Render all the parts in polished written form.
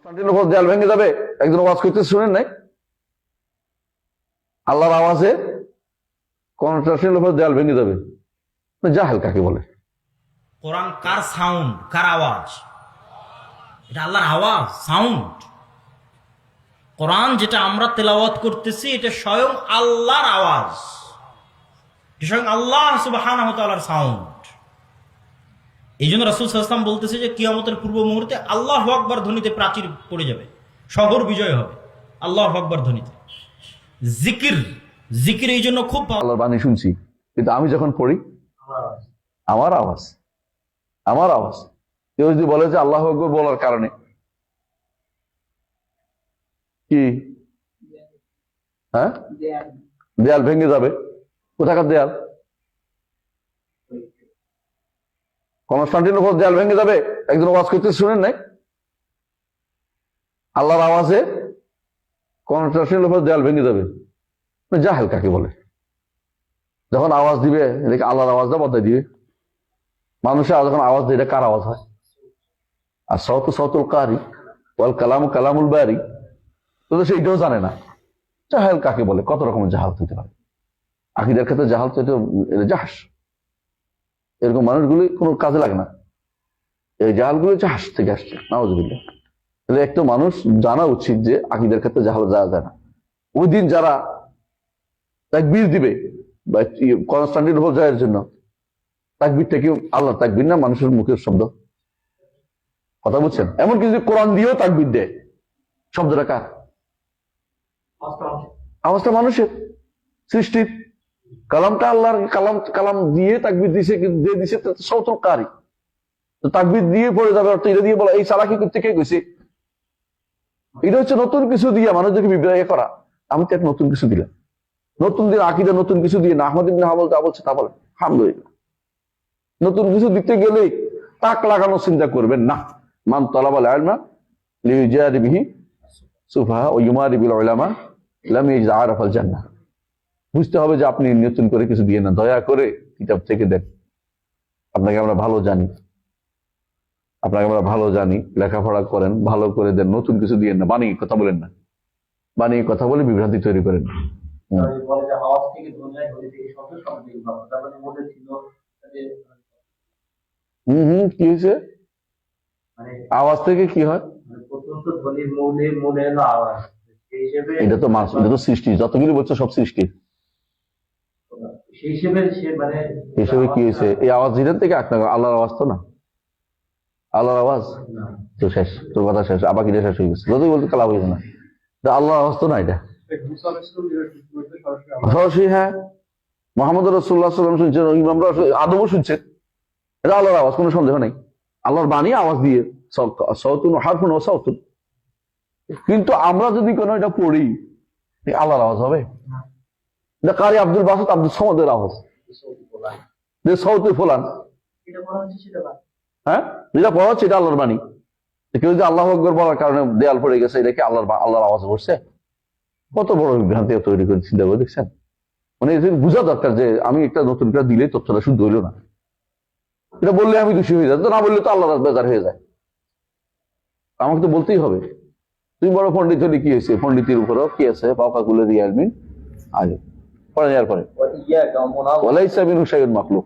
কনস্টান্টিনের উপর দেয়াল ভেঙে যাবে, একজন ওয়াজ করতে শুনেন নাই? আল্লাহর আওয়াজে কনস্টান্টিনের উপর দেয়াল ভেঙে যাবে। জাহেল কাকে বলে? কোরআন কার সাউন্ড, কার আওয়াজ? এটা আল্লাহর আওয়াজ, সাউন্ড। কোরআন যেটা আমরা তেলাওয়াত করতেছি এটা স্বয়ং আল্লাহর আওয়াজ, এটা স্বয়ং আল্লাহ সুবহানাহু ওয়া তাআলার সাউন্ড। এই জন্য রাসূল সাল্লাল্লাহু আলাইহি ওয়াসাল্লাম বলতেছে যে কিয়ামতের পূর্ব মুহূর্তে আল্লাহু আকবার ধ্বনিতে প্রাচীর পড়ে যাবে, শহর বিজয় হবে আল্লাহু আকবার ধ্বনিতে। জিকির এই জন্য খুব আল্লাহর বাণী শুনছি, কিন্তু আমি যখন পড়ি আমার আওয়াজ কেউ যদি বলে যে আল্লাহু আকবার বলার কারণে কি হ্যাঁ দেয়াল ভেঙে যাবে, কোথাকার দেয়াল? কনস্টান্টিনের উপর দেয়াল ভেঙে যাবে, একজন ওয়াজ করতে শুনেন নাই? আল্লাহর আওয়াজে কনস্টান্টিনের উপর দেয়াল ভেঙে যাবে। জাহেল কাকে বলে? যখন আওয়াজ দিবে এদিকে আল্লাহর আওয়াজটা বদলাই দিবে। মানুষের যখন আওয়াজ দেয় এটা কার আওয়াজ হয়? আর সৌতুল কারি ওয়াল কালামু কালামুল বারি, তো সেইটাও জানে না। জাহেল কাকে বলে? কত রকমের জাহাল হতে পারে। আকীদার ক্ষেত্রে জাহাল তো এটা জাহাজ। এরকম মানুষগুলি কোনো কাজে লাগে না। এই জাহালগুলি জাহাজ থেকে আসছে, নাউযুবিল্লাহ। তাহলে একটা মানুষ জানা উচিত যে আকীদার ক্ষেত্রে জাহাল যাওয়া যায় না। ওই দিন যারা তাকবীর দিবে বা কনস্টান্টিনের উপর জয়ের জন্য, তাকবীরটা কি আল্লাহর তাকবীর না মানুষের মুখের শব্দ? কথা বুঝছেন? এমন কিছু কোরআন দিয়েও তাকবীর দেয়, শব্দটা কার? আওয়াজটা মানুষের সৃষ্টির। কালামটা আল্লাহর কালাম দিয়ে তাকবীর দিছে, দিয়ে দিছে সৌতুল কারি। তো তাকবীর দিয়ে পড়ে যাবে অর্থ এটা দিয়ে বলা এই চালাকি করতে কে কইছে? এটা হচ্ছে নতুন কিছু দিয়ে মানুষদেরকে বিভ্রান্ত করা। আমি তো এক নতুন কিছু দিলাম, নতুন দিন আকীদা নতুন কিছু দিয়ে না। আহমদ ইবনে হাম্বল যা বলছে তা বলেন, আলহামদুলিল্লাহ। নতুন কিছু দিতে গেলে তাক লাগানো চিন্তা করবেন না। মান তালাবাল ইলমা লিইজাদি বিহি সুফাহা ওয়া ইউমারি বিল উলামা লাম ইয়াজআরাফাল জান্নাহ। বুঝতে হবে যে আপনি নতুন করে কিছু দিয়ে না, দয়া করে কিতাব থেকে দেন। আপনাকে আমরা ভালো জানি, লেখাপড়া করেন, ভালো করে দেন, নতুন কিছু দিয়ে না, বানিয়ে কথা বলেন না। বানিয়ে কথা বলে বিভ্রান্তি তৈরি করেন। কি হয়েছে? আওয়াজ থেকে কি হয়? এটা তো সৃষ্টি, যতগুলি বলছে সব সৃষ্টি। হিসেবে কি হয়েছে? এই আওয়াজ যেটা থেকে আল্লাহর আওয়াজ তো না, আল্লাহর আওয়াজ তো শেষ, তোর কথা শেষ, আবার কিটা শেষ হয়ে গেছে। যতই বলতে কালাম হয়েছে না, আল্লাহর আওয়াজ তো না এটা সরাসরি। হ্যাঁ, মুহাম্মদ রাসূলুল্লাহ সাল্লাল্লাহু আলাইহি ওয়াসাল্লাম শুনছেন, ইমামরা আদমও শুনছেন, এটা আল্লাহর আওয়াজ, কোনো সন্দেহ নাই। আল্লাহর বাণী আওয়াজ দিয়ে সাউতুন হারফুন ওয়া সাউতুন। কিন্তু আমরা যদি কোনো এটা পড়ি, আল্লাহর আওয়াজ হবে? এটা কারি আব্দুল বাসিত আব্দুল সমাদের আওয়াজ, যে সৌতে ফোলান। হ্যাঁ, যেটা পড়া হচ্ছে এটা আল্লাহর বাণী। কেউ যদি আল্লাহু আকবার বলার কারণে দেয়াল পড়ে গেছে, এটা কি আল্লাহর আওয়াজ পড়ছে? কত বড় বিভ্রান্তি তৈরি করে চিন্তা করে দেখছেন? মানে বোঝা দরকার যে আমি একটা নতুন করে দিলে তথ্যটা শুদ্ধ হইল না। এটা বললে আমি দোষী হয়ে যাই, তো না বললে তো আল্লাহ বেজার হয়ে যায়। আমাকে তো বলতেই হবে। তুমি বড় পণ্ডিত হলে কি হয়েছে? পণ্ডিতের উপরও কি আছে? পাওকাকুলের রিয়ালমিন আগে পড়ে যাওয়ার পরে ওয়ালাইসা মিনহু শাইউন মাখলুক।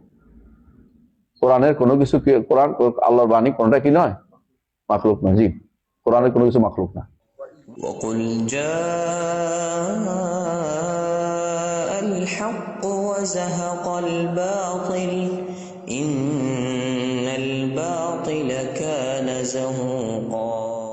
কোরআনের কোনো কিছু, কোরআন আল্লাহর বাণী কোনটা কি নয়? মাখলুক না। জি, কোরআনের কোনো কিছু মাখলুক না। وقل جاء الحق وزهق الباطل إن الباطل كان زهوقا